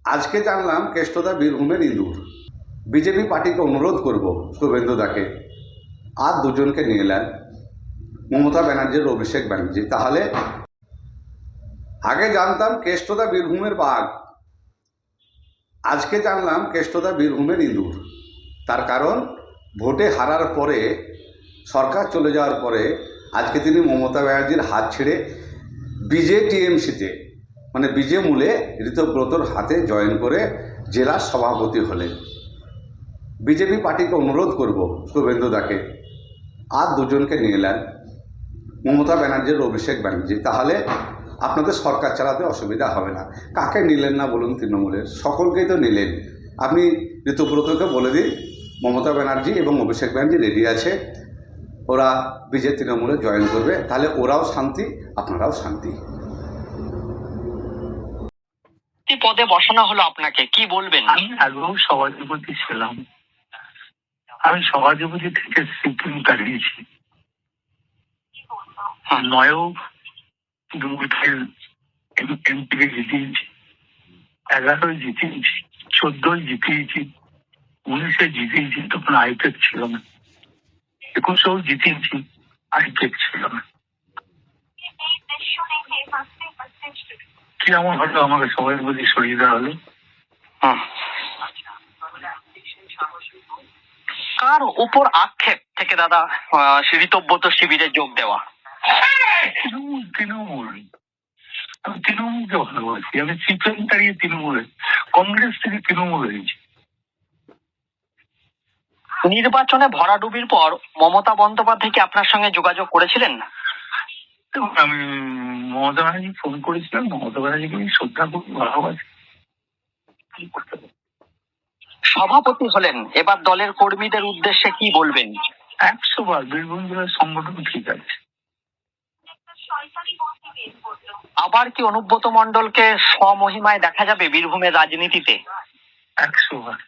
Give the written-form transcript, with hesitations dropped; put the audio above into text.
আজকে জানলাম কেষ্টদা বীরভূমের ইঁদুর। বিজেপি পার্টিকে অনুরোধ করব শুভেন্দু দাকে আর দুজনকে নিয়ে এলেন, মমতা ব্যানার্জির অভিষেক ব্যানার্জি। তাহলে আগে জানতাম কেষ্টদা বীরভূমের বাঘ, আজকে জানলাম কেষ্টদা বীরভূমের ইঁদুর। তার কারণ ভোটে হারার পরে, সরকার চলে যাওয়ার পরে আজকে তিনি মমতা ব্যানার্জির হাত ছেড়ে বিজেটিএমসিতে মানে বিজে মূলে ঋতব্রতর হাতে জয়েন করে জেলার সভাপতি হলেন। বিজেপি পার্টিকে অনুরোধ করব শুভেন্দু দাকে আর দুজনকে নিয়ে এলেন, মমতা ব্যানার্জির অভিষেক ব্যানার্জি। তাহলে আপনাদের সরকার চালাতে অসুবিধা হবে না। কাকে নিলেন না বলুন? তৃণমূলের সকলকেই তো নিলেন। আপনি ঋতুব্রতকে বলে দিন মমতা ব্যানার্জি এবং অভিষেক ব্যানার্জি রেডি আছে, ওরা বিজেপি তৃণমূলে জয়েন করবে। তাহলে ওরাও শান্তি, আপনারাও শান্তি। পদে বসানো হলো, আপনাকে কি বলবেন? আমি আগেও সভাধিপতি ছিলাম। আমি সভাধিপতি থেকে সিকিম দাঁড়িয়েছি, নয়ও তৃণমূলের এমপিকে জিতিয়েছি, 11 জিতিয়েছি, 14 জিতিয়েছি, 19 জিতিয়েছি, তখন আইপ্যাক ছিল না, 21 জিতিয়েছি, আইপ্যাক ছিল না। কি এমন হলো আমাকে সভাধিপতি সরিয়ে দেওয়া হলো? কার উপর আক্ষেপ থেকে দাদা ঋতব্রত শিবিরে যোগ দেওয়া? তৃণমূল। আমি তৃণমূলকে ভালোবাসি। আমি সিপিএম দাঁড়িয়ে তৃণমূলে, কংগ্রেস থেকে তৃণমূল হয়েছি। নির্বাচনে ভরাডুবির পর মমতা বন্দ্যোপাধ্যায় কি আপনার সঙ্গে যোগাযোগ করেছিলেন? আমি মমতা ব্যানার্জি ফোন করেছিলাম, মমতা ব্যানার্জিকে শ্রদ্ধা করি, ভালোবাসি। সভাপতি হলেন, এবার দলের কর্মীদের উদ্দেশ্যে কি বলবেন? 100 বার বীরভূম জেলার সংগঠন ঠিক আছে। আবার কি অনুব্রত মণ্ডলকে স্বমহিমায় দেখা যাবে বীরভূমের রাজনীতিতে? 100 বার।